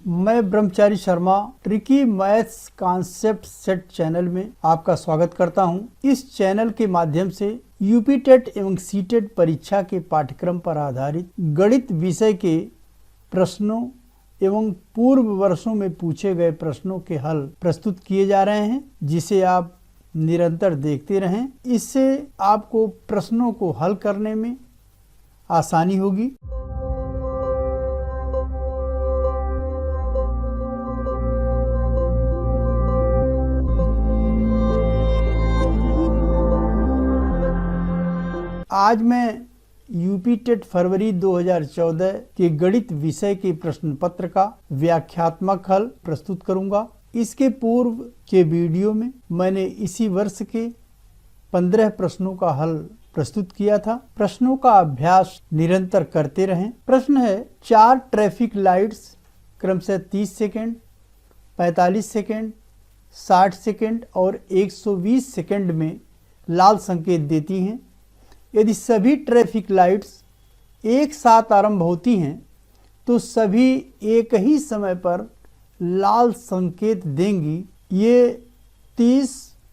मैं ब्रह्मचारी Sharma tricky maths concept set channel में आपका स्वागत करता हूं। इस चैनल के माध्यम से यूपी टेट एवं सीटेट परीक्षा के पाठ्यक्रम पर आधारित गणित विषय के प्रश्नों एवं पूर्व वर्षों में पूछे गए प्रश्नों के हल प्रस्तुत किए जा रहे हैं, जिसे आप निरंतर देखते रहें। इससे आपको प्रश्नों को हल करने में आसानी होगी। आज मैं यूपी टेट फरवरी 2014 के गणित विषय के प्रश्न पत्र का व्याख्यात्मक हल प्रस्तुत करूंगा। इसके पूर्व के वीडियो में मैंने इसी वर्ष के 15 प्रश्नों का हल प्रस्तुत किया था। प्रश्नों का अभ्यास निरंतर करते रहें। प्रश्न है, 4 ट्रैफिक लाइट्स क्रमशः 30 सेकेंड, 45 सेकेंड, 60 सेकेंड और 120 सेकेंड में लाल संकेत देती हैं। यदि सभी ट्रैफिक लाइट्स एक साथ आरंभ होती हैं तो सभी एक ही समय पर लाल संकेत देंगी। ये 30,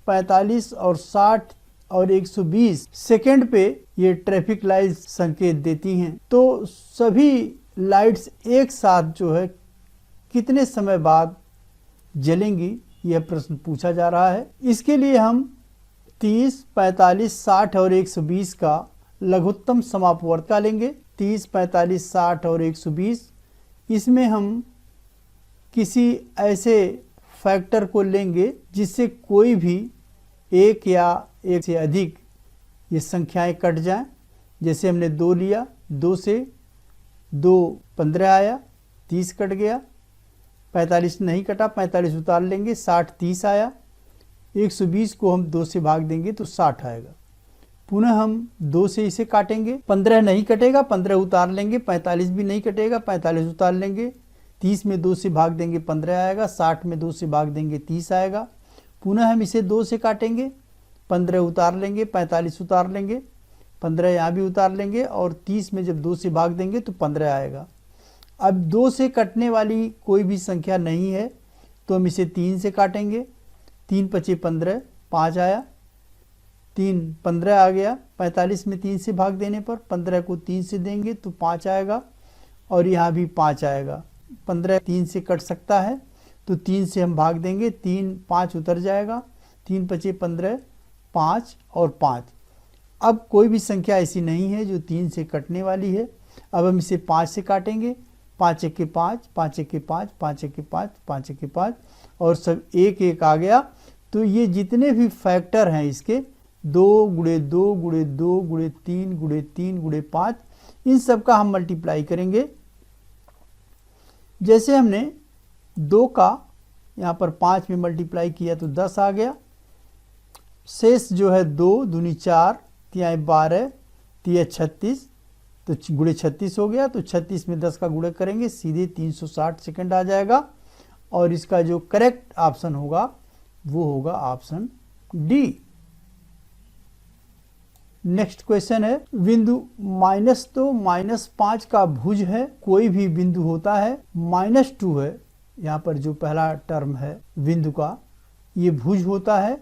45 और 60 और 120 सेकेंड पे ये ट्रैफिक लाइट्स संकेत देती हैं। तो सभी लाइट्स एक साथ जो है कितने समय बाद जलेंगी, यह प्रश्न पूछा जा रहा है। इसके लिए हम 30, 45, 60 और 120 का लघुत्तम समापवर्त लेंगे। 30, 45, 60 और 120, इसमें हम किसी ऐसे फैक्टर को लेंगे जिससे कोई भी एक या एक से अधिक ये संख्याएं कट जाएं। जैसे हमने 2 लिया, 2 से 2 15 आया, 30 कट गया। 45 नहीं कटा, 45 उतार लेंगे, 60 30 आया। 120 को हम 2 से भाग देंगे तो 60 आएगा। पुनः हम 2 से इसे काटेंगे, 15 नहीं कटेगा, 15 उतार लेंगे। 45 भी नहीं कटेगा, 45 उतार लेंगे। 30 में 2 से भाग देंगे, 15 आएगा। 60 में 2 से भाग देंगे, 30 आएगा। पुनः हम इसे 2 से काटेंगे, 15 उतार लेंगे, 45 उतार लेंगे, 15 यहाँ भी उतार लेंगे और 30 में जब 2 से भाग देंगे तो 15 आएगा। अब 2 से कटने वाली कोई भी संख्या नहीं है तो हम इसे 3 से काटेंगे। 3 पचे 15, 5 आया। 3 15 आ गया। 45 में 3 से भाग देने पर 15 को 3 से देंगे तो 5 आएगा और यहाँ भी 5 आएगा। 15 3 से कट सकता है तो 3 से हम भाग देंगे, 3 5 उतर जाएगा। 3 पचे 15, 5 और 5। अब कोई भी संख्या ऐसी नहीं है जो 3 से कटने वाली है। अब हम इसे 5 से काटेंगे। 5 1 5, 5 1 5, 5 1 5, 5 1 5 और सब 1 1 आ गया। तो ये जितने भी फैक्टर हैं इसके 2 गुणे 2 गुणे 2 गुणे 3 गुणे 3 गुणे 5, इन सब का हम मल्टीप्लाई करेंगे। जैसे हमने 2 का यहाँ पर 5 में मल्टीप्लाई किया तो 10 आ गया। शेष जो है 2 दूनी 4, 3 12, 3 36, तो गुणे 36 हो गया। तो 36 में 10 का गुणा करेंगे, सीधे 360 सेकंड आ जाएगा। और इसका जो करेक्ट ऑप्शन होगा वो होगा ऑप्शन डी। नेक्स्ट क्वेश्चन है, बिंदु माइनस तो -5 का भुज है, कोई भी बिंदु होता है -2 है। यहाँ पर जो पहला टर्म है बिंदु का, ये भुज होता है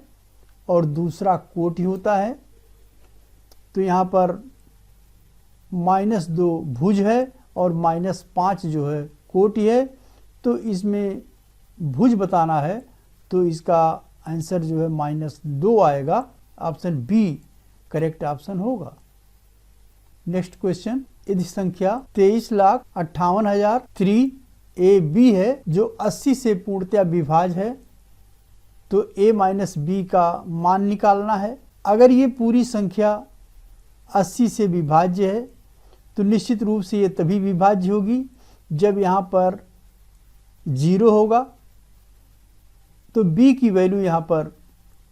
और दूसरा कोटि होता है। तो यहाँ पर -2 भुज है और -5 जो है कोटि है। तो इसमें भुज बताना है तो इसका आंसर जो है -2 आएगा। ऑप्शन बी करेक्ट ऑप्शन होगा। नेक्स्ट क्वेश्चन, यदि संख्या 23,58,000 3AB है जो 80 से पूर्णतया विभाज्य है तो a - b का मान निकालना है। अगर ये पूरी संख्या 80 से विभाज्य है तो निश्चित रूप से ये तभी विभाज्य होगी जब यहाँ पर 0 होगा। तो b की वैल्यू यहाँ पर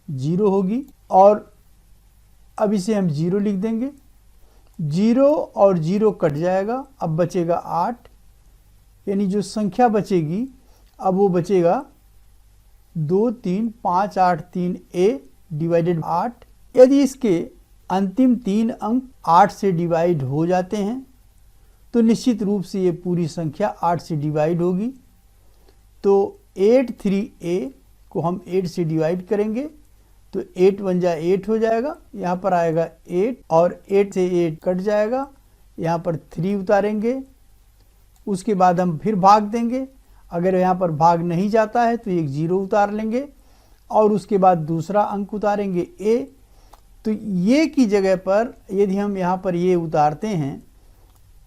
0 होगी और अब इसे हम 0 लिख देंगे। 0 और 0 कट जाएगा, अब बचेगा 8, यानी जो संख्या बचेगी अब वो बचेगा 2 3 5 8 3 a डिवाइडेड 8। यदि इसके अंतिम 3 अंक 8 से डिवाइड हो जाते हैं तो निश्चित रूप से ये पूरी संख्या 8 से डिवाइड होगी। तो 8 3a को हम 8 से डिवाइड करेंगे तो 8 1 जा 8 हो जाएगा, यहाँ पर आएगा 8 और 8 से 8 कट जाएगा, यहाँ पर 3 उतारेंगे, उसके बाद हम फिर भाग देंगे। अगर यहाँ पर भाग नहीं जाता है तो एक 0 उतार लेंगे और उसके बाद दूसरा अंक उतारेंगे a। तो ये की जगह पर यदि हम यहाँ पर ये उतारते हैं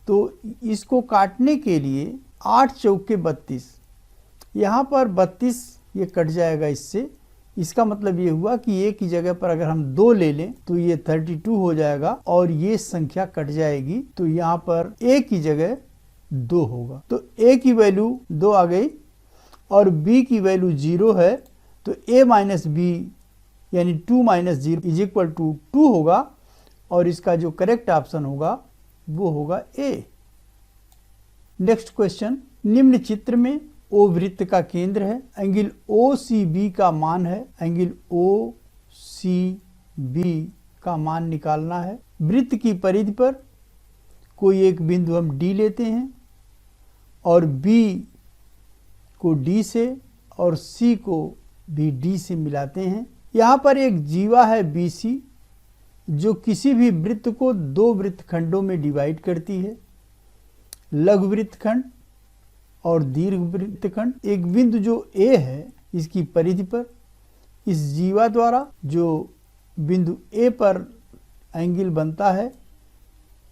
तो इसको काटने के लिए 8 चौके 32, यहाँ पर 32 ये कट जाएगा इससे। इसका मतलब ये हुआ कि ए की जगह पर अगर हम 2 ले लें तो ये 32 हो जाएगा और ये संख्या कट जाएगी, तो यहाँ पर ए की जगह 2 होगा। तो ए की वैल्यू 2 आ गई और बी की वैल्यू 0 है, तो a माइनस बी यानी 2 माइनस 0 इज इक्वल टू 2 होगा और इसका जो करेक्ट ऑप्शन होगा वो होगा ए। नेक्स्ट क्वेश्चन, निम्न चित्र में ओ वृत्त का केंद्र है, एंगल ओ सी बी का मान है, एंगल ओ सी बी का मान निकालना है। वृत्त की परिधि पर कोई एक बिंदु हम डी लेते हैं और बी को डी से और सी को भी डी से मिलाते हैं। यहाँ पर एक जीवा है बी सी जो किसी भी वृत्त को 2 वृत्तखंडों में डिवाइड करती है, लघु वृत्तखंड और दीर्घ वृत्तखंड। एक बिंदु जो ए है इसकी परिधि पर इस जीवा द्वारा जो बिंदु ए पर एंगल बनता है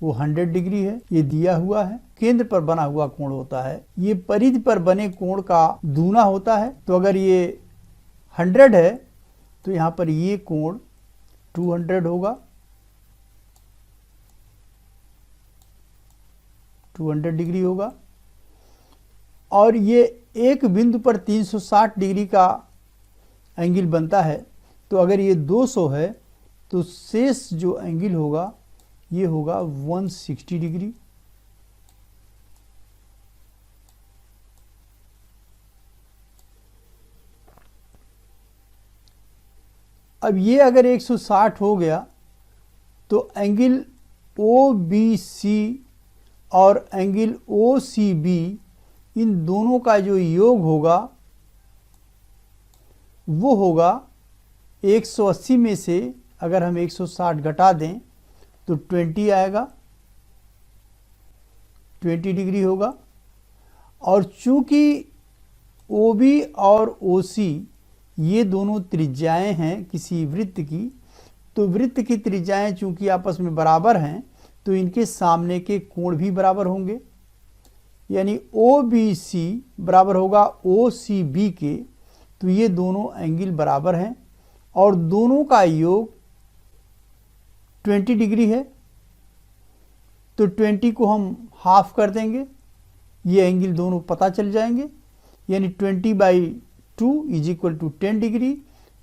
वो 100 डिग्री है, ये दिया हुआ है। केंद्र पर बना हुआ कोण होता है, ये परिधि पर बने कोण का दूना होता है। तो अगर ये 100 है तो यहाँ पर ये कोण 200 होगा, 200 डिग्री होगा। और ये एक बिंदु पर 360 डिग्री का एंगल बनता है, तो अगर ये 200 है तो शेष जो एंगल होगा ये होगा 160 डिग्री। अब ये अगर 160 हो गया तो एंगल ओ बी सी और angle O C be in दोनों का जो योग होगा वो होगा 180 में से अगर हम 160 घटा दें तो 20 आएगा, 20 डिग्री होगा। और चूंकि OB और OC ये दोनों त्रिज्याएं हैं किसी वृत्त की, तो वृत्त की त्रिज्याएं चूंकि आपस में बराबर हैं तो इनके सामने के कोण भी बराबर होंगे, यानी OBC बराबर होगा OCB के। तो ये दोनों एंगल बराबर हैं और दोनों का योग 20 डिग्री है, तो 20 को हम हाफ कर देंगे, ये एंगल दोनों पता चल जाएंगे, यानी 20/2 इज इक्वल टू 10 डिग्री।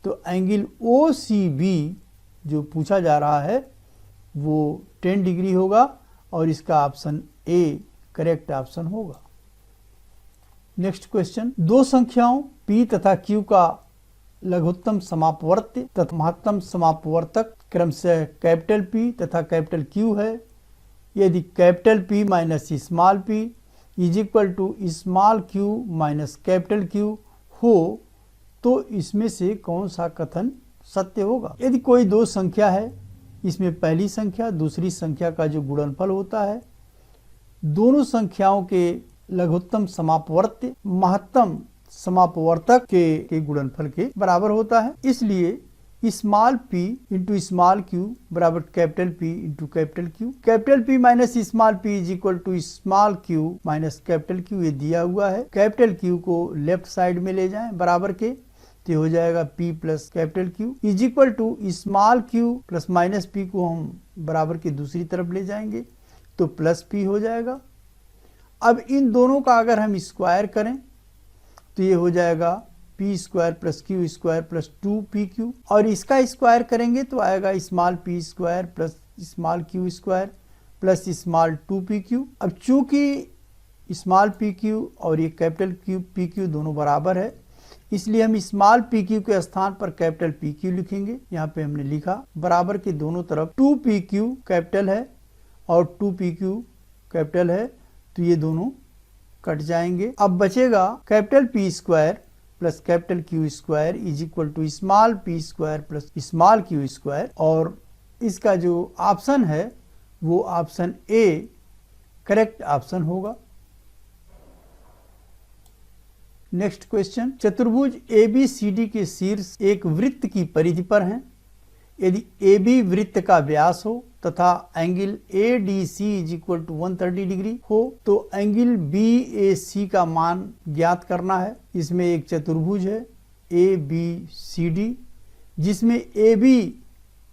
तो एंगल OCB जो पूछा जा रहा है वो 10 डिग्री होगा और इसका ऑप्शन ए करेक्ट ऑप्शन होगा। नेक्स्ट क्वेश्चन, दो संख्याओं P तथा Q का लघुत्तम समापवर्त्य तथा महत्तम समापवर्तक क्रमशः कैपिटल P तथा कैपिटल Q है। यदि capital P minus small p is equal to small q minus capital Q हो तो इसमें से कौन सा कथन सत्य होगा। यदि कोई दो संख्या है, इसमें पहली संख्या दूसरी संख्या का जो गुणनफल होता है, दोनों संख्याओं के लघुत्तम समापवर्त्य महत्तम समापवर्तक के गुणनफल के बराबर होता है। इसलिए small p into small q बराबर capital P into capital Q। Capital P minus small p is equal to small q minus capital Q, ये दिया हुआ है। कैपिटल Q को लेफ्ट साइड में ले जाएं बराबर के, तो हो जाएगा p plus capital Q is equal to small q plus minus p को हम बराबर के दूसरी तरफ ले जाएंगे तो प्लस p हो जाएगा। अब इन दोनों का अगर हम स्क्वायर करें तो ये हो जाएगा p square plus q square plus 2pq, और इसका स्क्वायर करेंगे तो आएगा small p square plus small q square plus small 2pq। अब चूंकि स्मॉल pq और ये कैपिटल pq दोनों बराबर है, इसलिए हम स्मॉल pq के स्थान पर कैपिटल pq लिखेंगे। यहाँ पे हमने लिखा बराबर के दोनों तरफ 2pq कैपिटल है और 2pq कैपिटल है, तो ये दोनों कट जाएंगे। अब बचेगा capital P square plus capital Q square is equal to small P square plus small Q square, और इसका जो ऑप्शन है वो ऑप्शन ए करेक्ट ऑप्शन होगा। नेक्स्ट क्वेश्चन, चतुर्भुज ABCD के शीर्ष एक वृत्त की परिधि पर हैं। यदि AB वृत्त का व्यास हो तथा angle ADC is equal to 130 degree हो तो एंगल BAC का मान ज्ञात करना है। इसमें एक चतुर्भुज है ABCD जिसमें AB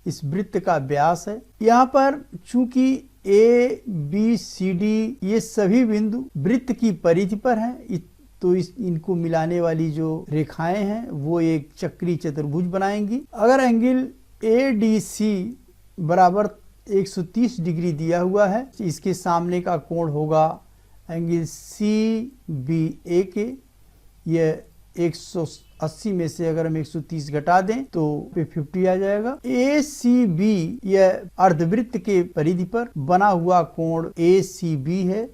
इस वृत्त का व्यास है। यहाँ पर चूंकि ABCD ये सभी बिंदु वृत्त की परिधि पर हैं, तो इनको मिलाने वाली जो रेखाएं हैं वो एक चक्रीय चतुर्भुज बनाएंगी। अगर एंगल ADC बराबर 130 डिग्री दिया हुआ है, इसके सामने का कोण होगा एंगल CBA के, यह 180 में से अगर हम 130 घटा दें तो 50 आ जाएगा। ACB यह अर्धवृत्त के परिधि पर बना हुआ कोण ACB है,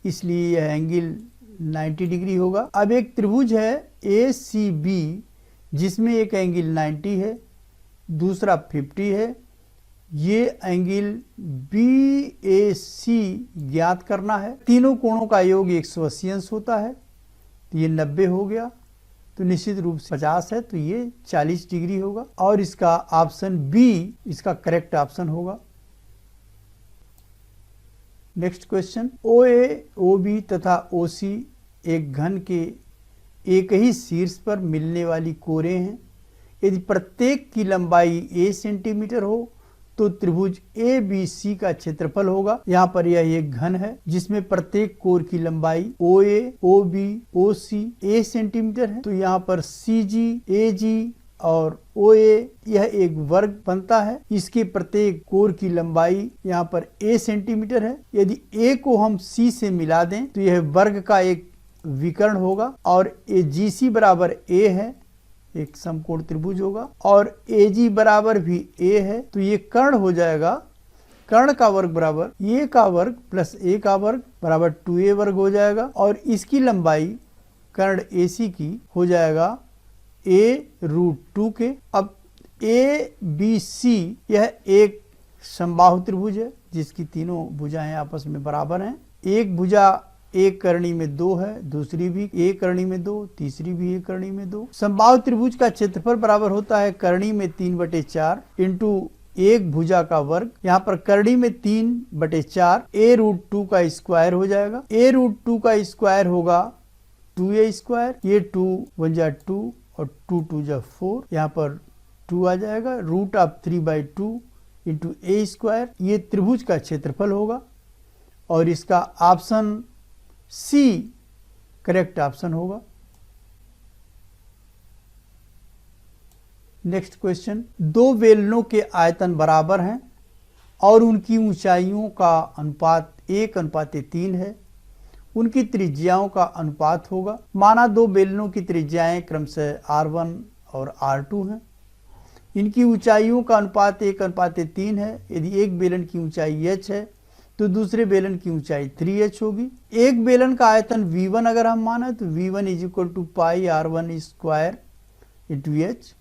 इसलिए यह एंगल 90 डिग्री होगा। अब एक त्रिभुज है ACB जिसमें एक एंगल 90 है, दूसरा 50 है। ये एंगल BAC ज्ञात करना है। तीनों कोणों का योग 180 अंश होता है, तो ये 90 हो गया, तो निश्चित रूप से 50 है, तो ये 40 डिग्री होगा और इसका ऑप्शन बी इसका करेक्ट ऑप्शन होगा। नेक्स्ट क्वेश्चन, OA, OB तथा OC एक घन के एक ही शीर्ष पर मिलने वाली कोरें हैं। यदि प्रत्येक की लंबाई A सेंटीमीटर हो तो त्रिभुज ABC का क्षेत्रफल होगा। यहाँ पर यह एक घन है जिसमें प्रत्येक कोर की लंबाई OA, OB, OC A centimetre है, तो यहाँ पर CG, AG और OA यह एक वर्ग बनता है। इसके प्रत्येक कोर की लंबाई यहाँ पर A सेंटीमीटर है। यदि A को हम C से मिला दें तो यह वर्ग का एक विकर्ण होगा और AGC बराबर A है, एक समकोण त्रिभुज होगा, और AG बराबर भी A है, तो ये कर्ण हो जाएगा। कर्ण का वर्ग बराबर A का वर्ग प्लस A का वर्ग बराबर 2A वर्ग हो जाएगा और इसकी लंबाई कर्ण AC की हो जाएगा A√2 के। अब ABC यह एक समबाहु त्रिभुज है जिसकी तीनों भुजाएं आपस में बराबर हैं। एक भुजा एक करणी में 2 है, दूसरी भी एक करणी में 2, तीसरी भी एक करणी में 2। समबाहु त्रिभुज का क्षेत्रफल बराबर होता है करणी में 3/4 इंटू एक भुजा का वर्ग। यहाँ पर करणी में 3/4 A√2 का स्क्वायर हो जाएगा। A√2 का स्क्वायर होगा 2A स्क्वायर, ये 2 1 जा 2 और 2 2 जा 4, यहाँ पर 2 आ जाएगा। √3/2 इंटू A स्क्वायर, ये त्रिभुज का क्षेत्रफल होगा और इसका ऑप्शन C करेक्ट ऑप्शन होगा। नेक्स्ट क्वेश्चन, दो बेलनों के आयतन बराबर हैं और उनकी ऊंचाइयों का अनुपात 1:3 है। उनकी त्रिज्याओं का अनुपात होगा। माना दो बेलनों की त्रिज्याएं क्रमशः R1 और R2 हैं। इनकी ऊंचाइयों का अनुपात 1:3 है। यदि एक बेलन की ऊंचाई h है तो दूसरे बेलन की ऊंचाई 3h होगी। एक बेलन का आयतन V1 अगर हम माने तो V1 = πr1 square into h।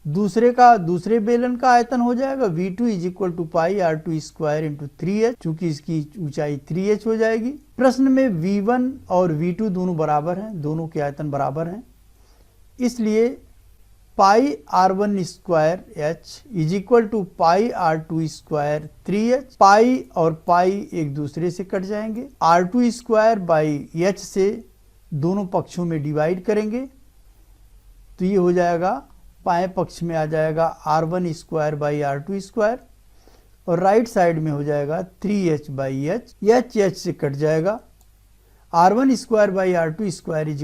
दूसरे बेलन का आयतन हो जाएगा V2 = πr2 square into 3h, चूंकि इसकी ऊंचाई 3h हो जाएगी। प्रश्न में V1 और V2 दोनों बराबर हैं, दोनों के आयतन बराबर हैं, इसलिए πr1 square h = πr2 square 3h। पाई और पाई एक दूसरे से कट जाएंगे। r2 स्क्वायर बाई h से दोनों पक्षों में डिवाइड करेंगे तो ये हो जाएगा, बाएं पक्ष में आ जाएगा r1 square by r2 square और राइट साइड में हो जाएगा 3h बाई h। h से कट जाएगा। r1 square by r2 square =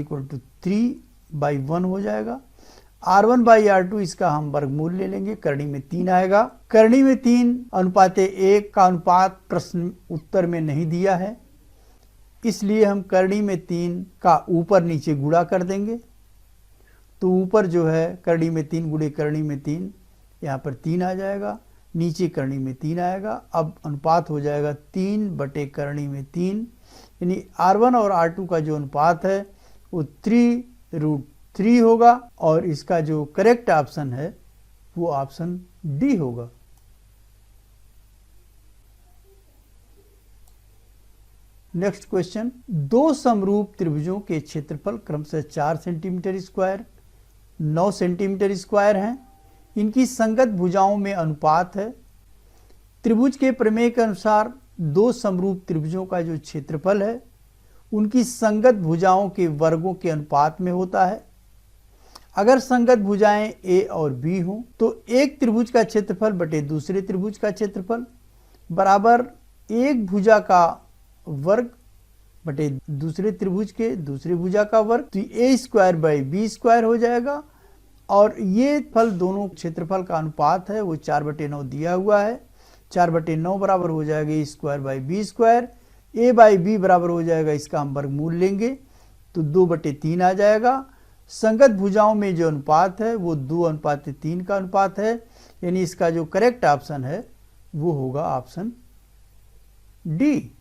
3/1 हो जाएगा। R1 बाई R2 इसका हम वर्गमूल ले लेंगे, करणी में 3 आएगा। करणी में 3:1 का अनुपात प्रश्न उत्तर में नहीं दिया है, इसलिए हम करणी में 3 का ऊपर नीचे गुणा कर देंगे। तो ऊपर जो है करणी में 3 गुणे करणी में 3, यहाँ पर 3 आ जाएगा, नीचे करणी में 3 आएगा। अब अनुपात हो जाएगा 3/करणी में 3 यानी R1 और R2 का जो अनुपात है वो 3√3 होगा और इसका जो करेक्ट ऑप्शन है वो ऑप्शन डी होगा। नेक्स्ट क्वेश्चन, दो समरूप त्रिभुजों के क्षेत्रफल क्रमशः 4 सेंटीमीटर स्क्वायर 9 सेंटीमीटर स्क्वायर हैं। इनकी संगत भुजाओं में अनुपात है। त्रिभुज के प्रमेय के अनुसार दो समरूप त्रिभुजों का जो क्षेत्रफल है उनकी संगत भुजाओं के वर्गों के अनुपात में होता है। अगर संगत भुजाएं ए और बी हों तो एक त्रिभुज का क्षेत्रफल बटे दूसरे त्रिभुज का क्षेत्रफल बराबर एक भुजा का वर्ग बटे दूसरे त्रिभुज के दूसरे भुजा का वर्ग, तो ए स्क्वायर बाई बी स्क्वायर हो जाएगा। और ये फल दोनों क्षेत्रफल का अनुपात है वो 4/9 दिया हुआ है। 4/9 बराबर हो जाएगा a square by b square. A by b बराबर हो जाएगा, इसका हम वर्गमूल लेंगे तो 2/3 आ जाएगा। संगत भुजाओं में जो अनुपात है वो 2:3 का अनुपात है, यानी इसका जो करेक्ट ऑप्शन है वो होगा ऑप्शन डी।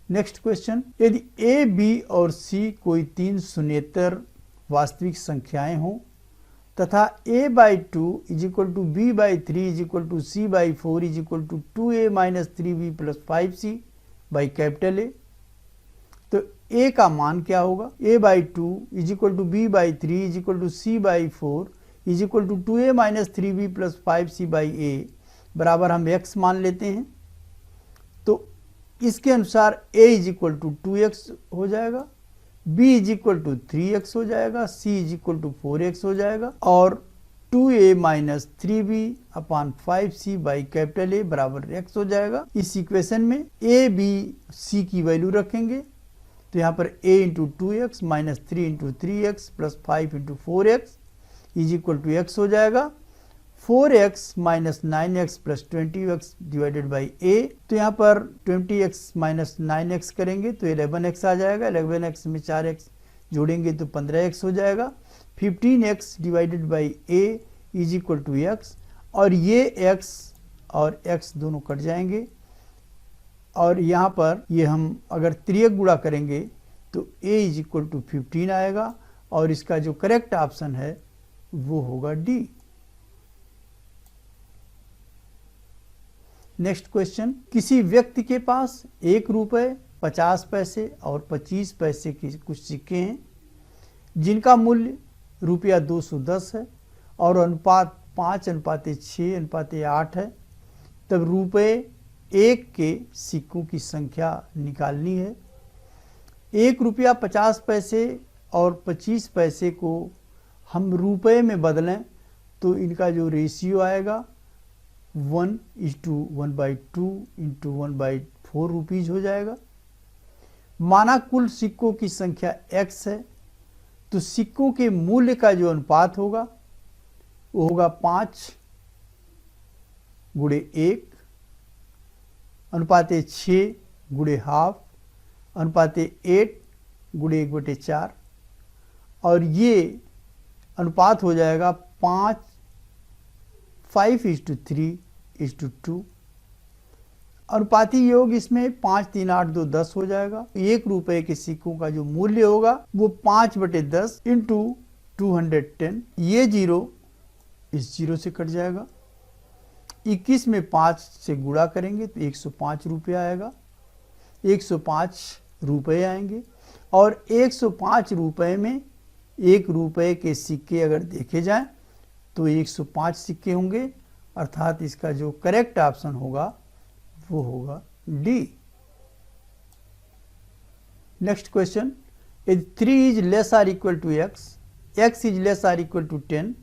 नेक्स्ट क्वेश्चन, यदि ए बी और सी कोई तीन शून्येतर वास्तविक संख्याएं हों तथा a/2 = b/3 = c/4 = 2a - 3b + 5c by capital A, तो a का मान क्या होगा? a/2 = b/3 = c/4 = 2a - 3b + 5c by a बराबर हम x मान लेते हैं। तो इसके अनुसार a = 2x हो जाएगा, b = 3x हो जाएगा, c = 4x हो जाएगा और 2a - 3b / 5c by capital A बराबर x हो जाएगा। इस इक्वेशन में a, b, c की वैल्यू रखेंगे तो यहाँ पर a × 2x - 3 × 3x + 5 × 4x = x हो जाएगा। 4x - 9x + 20x divided by a, तो यहाँ पर 20x - 9x करेंगे तो 11x आ जाएगा। 11x में 4x जोड़ेंगे तो 15x हो जाएगा। 15x divided by a = x, और ये x और x दोनों कट जाएंगे और यहाँ पर ये हम अगर त्रियक गुणा करेंगे तो a = 15 आएगा और इसका जो करेक्ट ऑप्शन है वो होगा डी। नेक्स्ट क्वेश्चन, किसी व्यक्ति के पास 1 रुपये 50 पैसे और 25 पैसे के कुछ सिक्के हैं जिनका मूल्य ₹210 है और अनुपात 5:6:8 है। तब ₹1 के सिक्कों की संख्या निकालनी है। 1 रुपया 50 पैसे और 25 पैसे को हम रुपये में बदलें तो इनका जो रेशियो आएगा 1:1/2 × 1/4 रुपीज़ हो जाएगा। माना कुल सिक्कों की संख्या x है तो सिक्कों के मूल्य का जो अनुपात होगा वो होगा 5:1 अनुपात 6:½ अनुपात 8:1/4 और ये अनुपात हो जाएगा 5:3:2। अनुपाती योग इसमें 5, 3, 8, 2, 10 हो जाएगा। 1 रुपये के सिक्कों का जो मूल्य होगा वो 5/10 × 210, ये 0 इस 0 से कट जाएगा। 21 में 5 से गुणा करेंगे तो 105 रुपये आएगा। 105 रुपये आएंगे और 105 रुपये में 1 रुपये के सिक्के अगर देखे जाएं तो 105 सिक्के होंगे, अर्थात इसका जो करेक्ट ऑप्शन होगा वो होगा डी। नेक्स्ट क्वेश्चन, यदि 3 is less or equal to x, x is less or equal to 10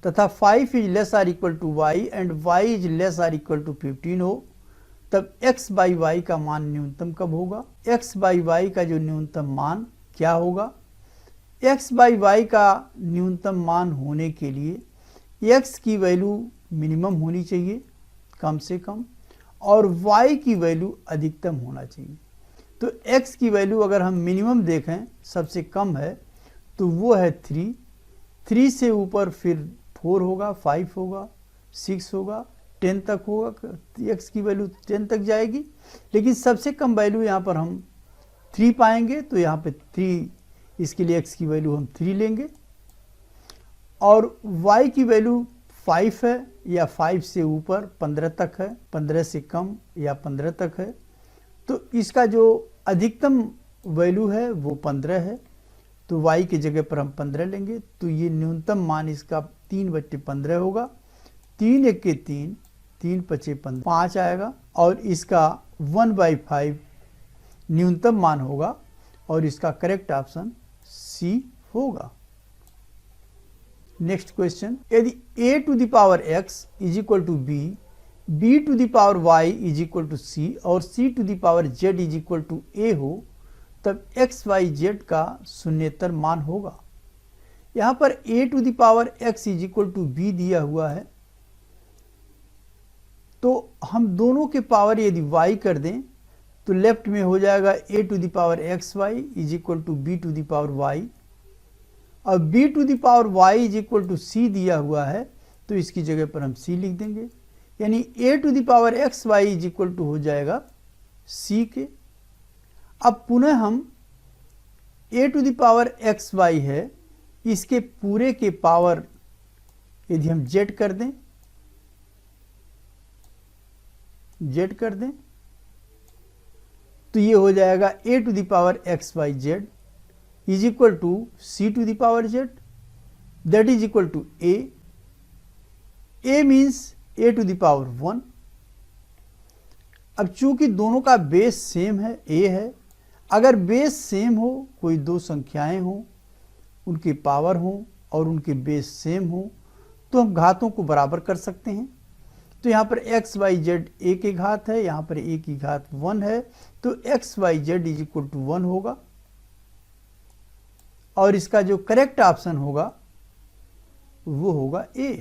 तथा 5 is less or equal to y and y is less or equal to 15 हो, तब x by y का मान न्यूनतम कब होगा? x by y का जो न्यूनतम मान क्या होगा? x by y का न्यूनतम मान होने के लिए x की वैल्यू मिनिमम होनी चाहिए कम से कम और y की वैल्यू अधिकतम होना चाहिए। तो x की वैल्यू अगर हम मिनिमम देखें सबसे कम है तो वो है 3 से ऊपर फिर 4 होगा, 5 होगा, 6 होगा, 10 तक होगा, x की वैल्यू 10 तक जाएगी, लेकिन सबसे कम वैल्यू यहाँ पर हम 3 पाएंगे, तो यहाँ पे 3, इसके लिए x की वैल्यू हम 3 लेंगे। और y की वैल्यू 5 है या 5 से ऊपर 15 तक है, 15 से कम या 15 तक है, तो इसका जो अधिकतम वैल्यू है वो 15 है, तो y की जगह पर हम 15 लेंगे, तो ये न्यूनतम मान इसका 3/15 होगा। 3 एक के 3, 3 पचे 15, 5 आएगा, और इसका 1/5 न्यूनतम मान होगा, और इसका करेक्ट ऑप्शन C होगा। नेक्स्ट क्वेश्चन, यदि a to the power x is equal to b, b to the power y is equal to c और c to the power z is equal to a हो, तब x y z का शून्येतर मान होगा। यहाँ पर a to the power x is equal to b दिया हुआ है, तो हम दोनों के पावर यदि y कर दें तो लेफ्ट में हो जाएगा a to the power x y is equal to b to the power y, और b to the power y is equal to c दिया हुआ है, तो इसकी जगह पर हम c लिख देंगे, यानी a to the power x y is equal to हो जाएगा c के। अब पुनः हम a to the power x y है, इसके पूरे के पावर यदि हम z कर दें तो ये हो जाएगा a to the power x y z is equal to c to the power z, that is equal to a means a to the power 1। अब चूंकि दोनों का बेस सेम है, a है, अगर बेस सेम हो, कोई दो संख्याएं हो, उनके पावर हो और उनके बेस सेम हो, तो हम घातों को बराबर कर सकते हैं। तो यहाँ पर एक्स वाई जेड a की घात है, यहाँ पर a की घात 1 है, तो x y z is equal to 1 होगा, और इसका जो करेक्ट ऑप्शन होगा वो होगा A।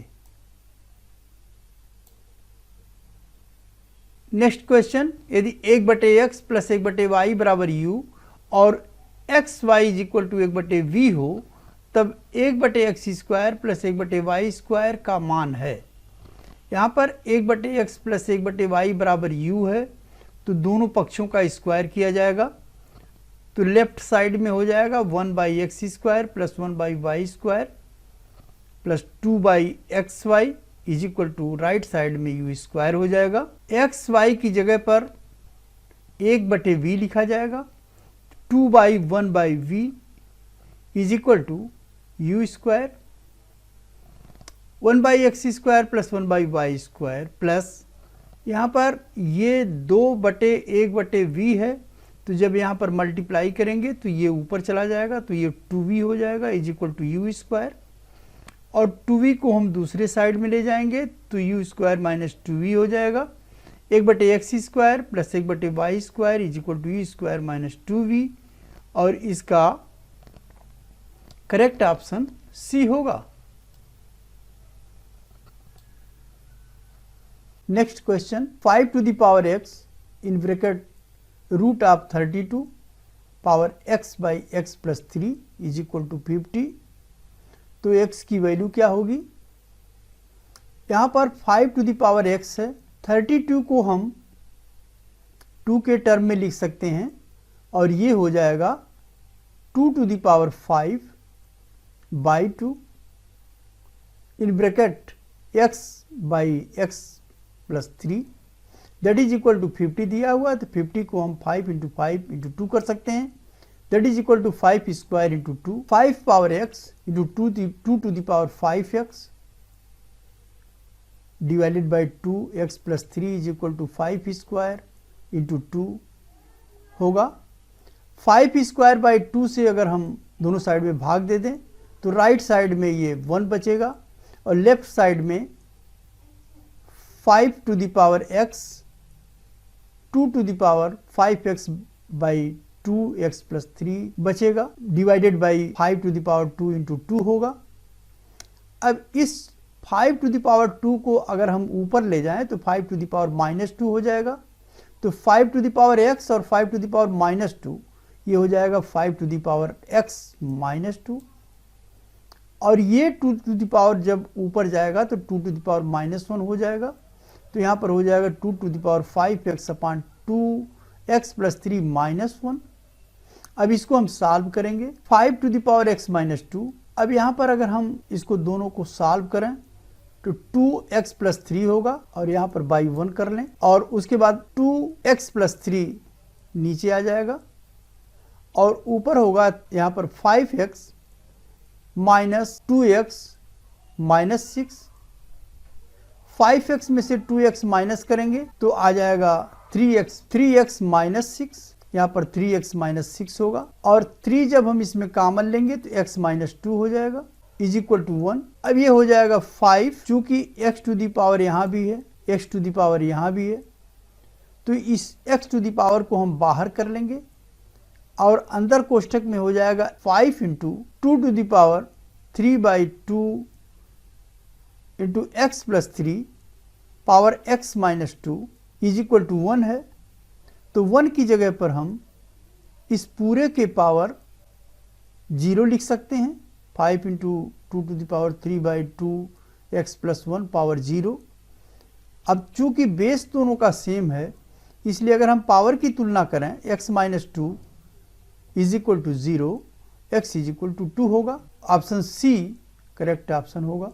नेक्स्ट क्वेश्चन, यदि 1/x प्लस 1/y बराबर u और x y is equal to 1/v हो, तब 1/x square plus 1/y square का मान है। यहाँ पर 1/x प्लस 1/y बराबर u है, तो दोनों पक्षों का स्क्वायर किया जाएगा, तो लेफ्ट साइड में हो जाएगा 1/x square plus 1/y square plus 2/xy is equal to right side में u स्क्वायर हो जाएगा। xy की जगह पर 1/v लिखा जाएगा, 2/1/v is equal to u स्क्वायर, 1/x square plus 1/y square plus यहाँ पर ये 2/1/v है, तो जब यहाँ पर मल्टीप्लाई करेंगे तो ये ऊपर चला जाएगा, तो ये 2v हो जाएगा is equal to u square, और 2v को हम दूसरे साइड में ले जाएंगे तो u स्क्वायर माइनस 2v हो जाएगा। 1/x square plus 1/y square is equal to u square minus 2v, और इसका करेक्ट ऑप्शन C होगा। Next question, 5 to the power x in bracket root of 32 power x by x plus 3 is equal to 50, तो x की value क्या होगी। यहाँ पर 5 to the power x है, 32 को हम 2 के टर्म में लिख सकते हैं, और ये हो जाएगा 2 to the power 5 by 2 in bracket x by x plus 3 that is equal to 50 दिया हुआ है, तो 50 को हम 5 इंटू 5 इंटू 2 कर सकते हैं, that is equal to 5 square into 2, 5 power x into 2 to the power 5x divided by 2x plus 3 is equal to 5 square into 2 होगा। 5 स्क्वायर बाई 2 से अगर हम दोनों साइड में भाग दे दें तो राइट साइड में ये 1 बचेगा, और लेफ्ट साइड में 5 to the power x 2 to the power 5x by 2x plus 3 बचेगा, divided by 5 to the power 2 into 2 होगा। अब इस 5 टू द पावर 2 को अगर हम ऊपर ले जाएं तो 5 टू द पावर माइनस 2 हो जाएगा, तो 5 टू द पावर x और 5 टू द पावर माइनस 2 ये हो जाएगा 5 to the power x minus 2, और ये 2 टू द पावर जब ऊपर जाएगा तो 2 टू द पावर माइनस 1 हो जाएगा, तो यहाँ पर हो जाएगा 2⁵ अपॉन 2x+3 -1। अब इसको हम सॉल्व करेंगे 5⁵x-2। अब यहाँ पर अगर हम इसको दोनों को सॉल्व करें तो 2x+3 होगा और यहाँ पर बाई 1 कर लें और उसके बाद 2x+3 नीचे आ जाएगा और ऊपर होगा यहाँ पर 5x - 2x - 6। 5x में से 2x माइनस करेंगे तो आ जाएगा 3x - 6। यहाँ पर 3x - 6 होगा और 3 जब हम इसमें कॉमन लेंगे तो x - 2 हो जाएगा = 1। अब ये हो जाएगा 5, चूंकि x⁴ यहाँ भी है, x⁴ यहाँ भी है, तो इस x⁴ को हम बाहर कर लेंगे और अंदर कोष्ठक में हो जाएगा 5 × 2⁵3/2 × x+3 पावर x - 2 = 1 है। तो 1 की जगह पर हम इस पूरे के पावर 0 लिख सकते हैं। 5 × 2⁵3/2 x+1 पावर 0। अब चूंकि बेस दोनों का सेम है इसलिए अगर हम पावर की तुलना करें x - 2 = 0, x = 2 होगा। ऑप्शन सी करेक्ट ऑप्शन होगा।